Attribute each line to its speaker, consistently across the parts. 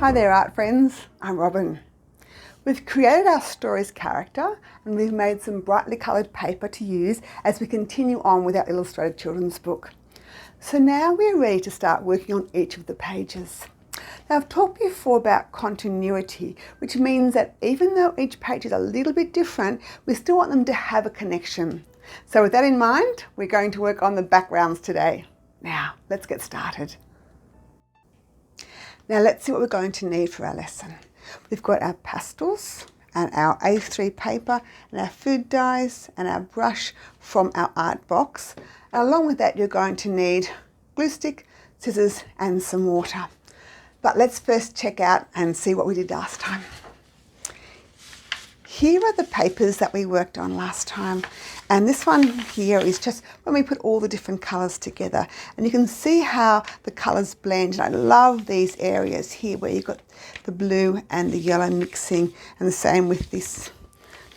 Speaker 1: Hi there art friends, I'm Robin. We've created our story's character and we've made some brightly coloured paper to use as we continue on with our illustrated children's book. So now we're ready to start working on each of the pages. Now I've talked before about continuity, which means that even though each page is a little bit different, we still want them to have a connection. So with that in mind, we're going to work on the backgrounds today. Now let's get started. Now let's see what we're going to need for our lesson. We've got our pastels and our A3 paper and our food dyes and our brush from our art box. And along with that, you're going to need glue stick, scissors and some water. But let's first check out and see what we did last time. Here are the papers that we worked on last time. And this one here is just when we put all the different colours together. And you can see how the colours blend. And I love these areas here where you've got the blue and the yellow mixing. And the same with this,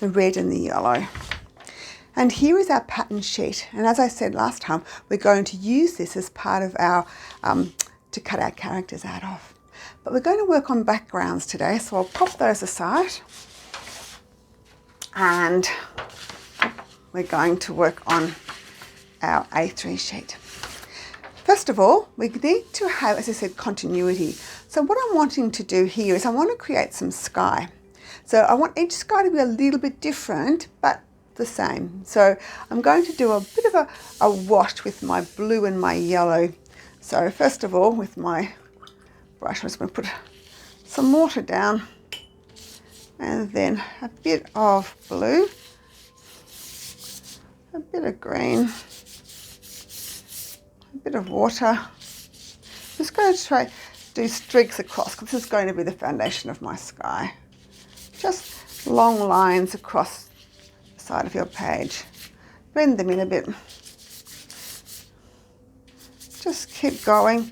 Speaker 1: the red and the yellow. And here is our pattern sheet. And as I said last time, we're going to use this as part of our, to cut our characters out of. But we're going to work on backgrounds today. So I'll pop those aside. And we're going to work on our A3 sheet. First of all, we need to have, as I said, continuity. So what I'm wanting to do here is I want to create some sky. So I want each sky to be a little bit different, but the same. So I'm going to do a bit of a wash with my blue and my yellow. So first of all, with my brush, I'm just going to put some water down and then a bit of blue, a bit of green, a bit of water. I'm just going to try do streaks across because this is going to be the foundation of my sky. Just long lines across the side of your page. Blend them in a bit. Just keep going.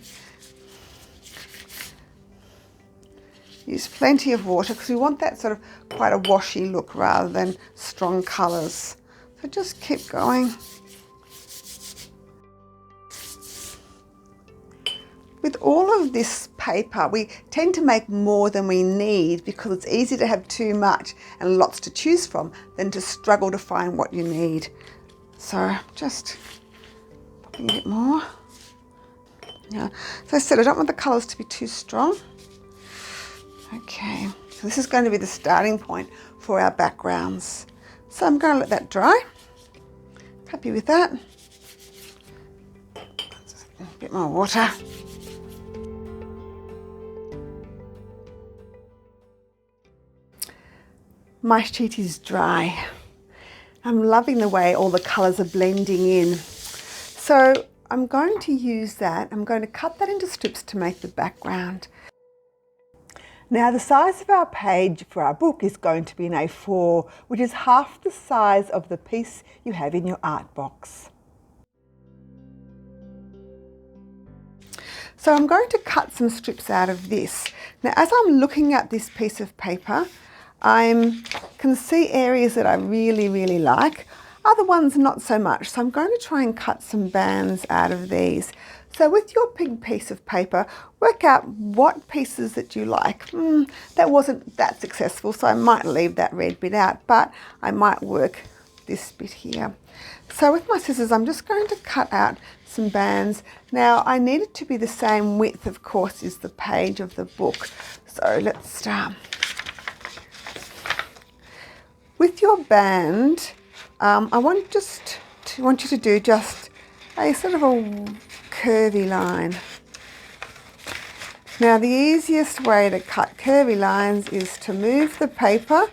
Speaker 1: Use plenty of water because we want that sort of quite a washy look rather than strong colours. So just keep going. With all of this paper, we tend to make more than we need because it's easy to have too much and lots to choose from than to struggle to find what you need. So just popping a bit more. Yeah. So I said I don't want the colours to be too strong. Okay, so this is going to be the starting point for our backgrounds. So I'm going to let that dry. Happy with that. A bit more water. My sheet is dry. I'm loving the way all the colours are blending in. So I'm going to use that. I'm going to cut that into strips to make the background. Now the size of our page for our book is going to be an A4, which is half the size of the piece you have in your art box. So I'm going to cut some strips out of this. Now as I'm looking at this piece of paper, I can see areas that I really like, other ones not so much. So I'm going to try and cut some bands out of these. So with your big piece of paper, work out what pieces that you like. That wasn't that successful, so I might leave that red bit out, but I might work this bit here. So with my scissors, I'm just going to cut out some bands. Now I need it to be the same width, of course, as the page of the book. So let's start. With your band, I want you to do just a sort of a curvy line. Now the easiest way to cut curvy lines is to move the paper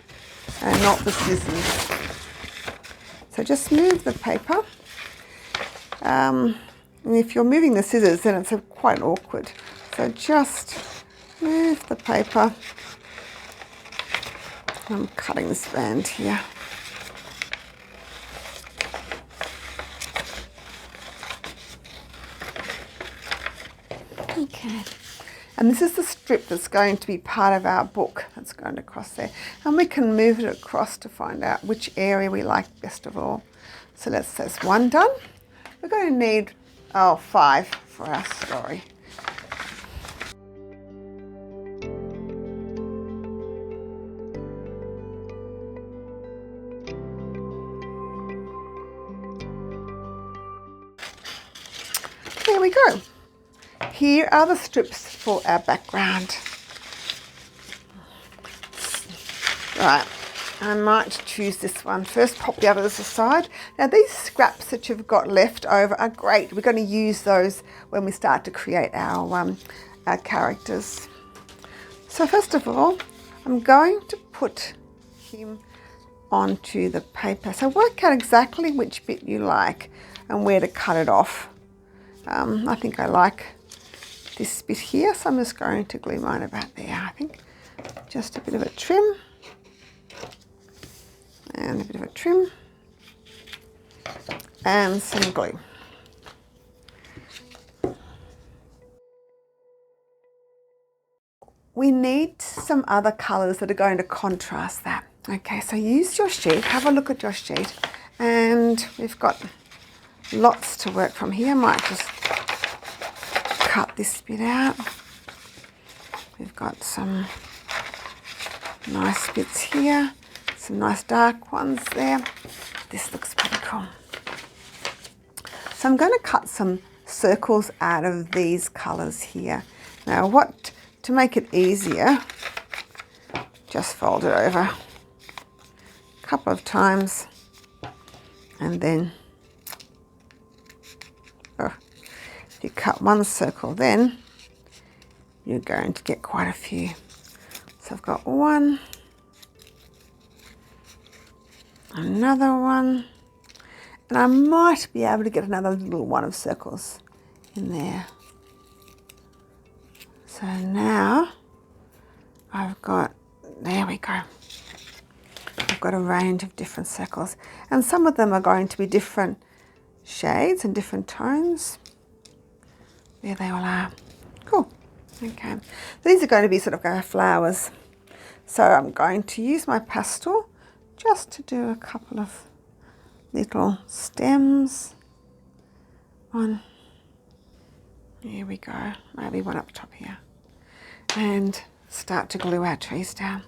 Speaker 1: and not the scissors. So just move the paper. And if you're moving the scissors, then it's quite awkward. So just move the paper. I'm cutting this band here. Okay, and this is the strip that's going to be part of our book that's going across there. And we can move it across to find out which area we like best of all. So that's one done. We're going to need 5 for our story. we go. Here are the strips for our background. Right, I might choose this one first, pop the others aside. Now these scraps that you've got left over are great. We're going to use those when we start to create our characters. So first of all, I'm going to put him onto the paper. So work out exactly which bit you like and where to cut it off. I think I like this bit here, so I'm just going to glue mine about there. I think just a bit of a trim and a bit of a trim and some glue. We need some other colours that are going to contrast that. Okay, so use your sheet, have a look at your sheet, and we've got lots to work from here. I might just cut this bit out. We've got some nice bits here, some nice dark ones there. This looks pretty cool. So I'm going to cut some circles out of these colours here. Now to make it easier, just fold it over a couple of times and then if you cut one circle, then you're going to get quite a few. So I've got one, another one, and I might be able to get another little one of circles in there. So now I've got, there we go. I've got a range of different circles, and some of them are going to be different shades and different tones. There they all are. Cool. Okay. These are going to be sort of our flowers. So I'm going to use my pastel just to do a couple of little stems on. Here we go. Maybe one up top here. And start to glue our trees down.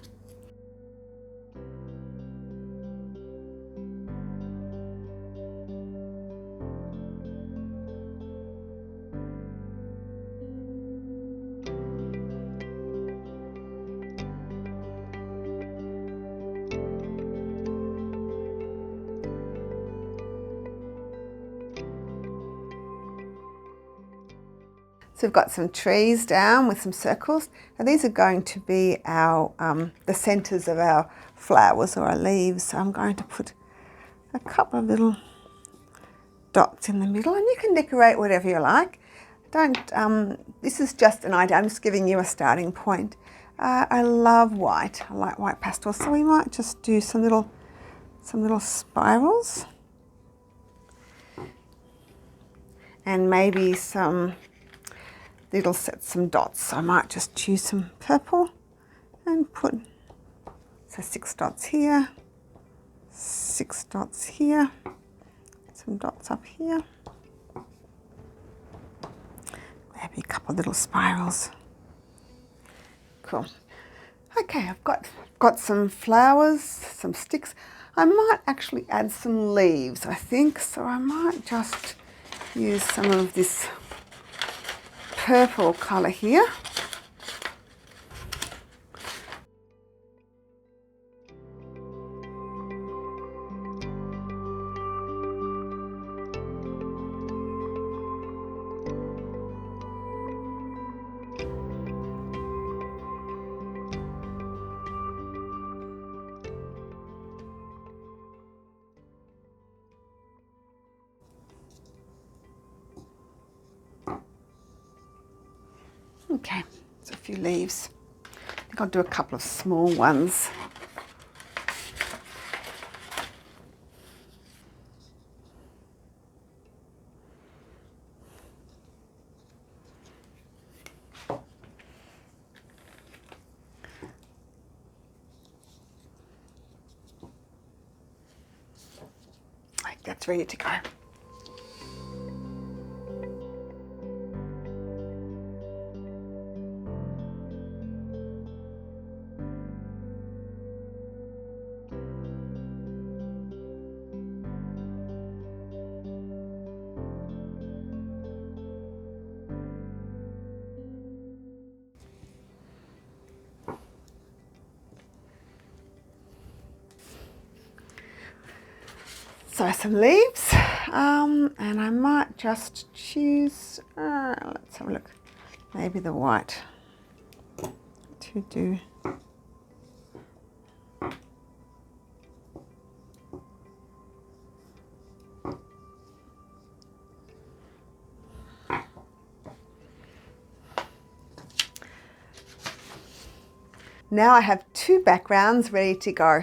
Speaker 1: So we've got some trees down with some circles. Now these are going to be our the centres of our flowers or our leaves. So I'm going to put a couple of little dots in the middle, and you can decorate whatever you like. This is just an idea. I'm just giving you a starting point. I love white. I like white pastels, so we might just do some little spirals and maybe some little some dots. So I might just choose some purple and put 6 dots here, 6 dots here, some dots up here, maybe a couple of little spirals. Cool. Okay, I've got some flowers, some sticks. I might actually add some leaves, I think, so I might just use some of this purple colour here. Okay, so a few leaves. I think I'll do a couple of small ones. Right, that's ready to go. So some leaves, and I might just choose, let's have a look, maybe the white to do. Now I have 2 backgrounds ready to go.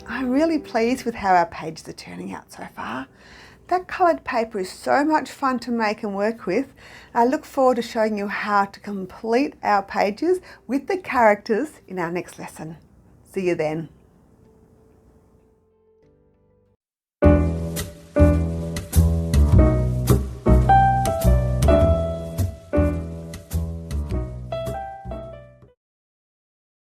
Speaker 1: I'm really pleased with how our pages are turning out so far. That coloured paper is so much fun to make and work with. I look forward to showing you how to complete our pages with the characters in our next lesson. See you then.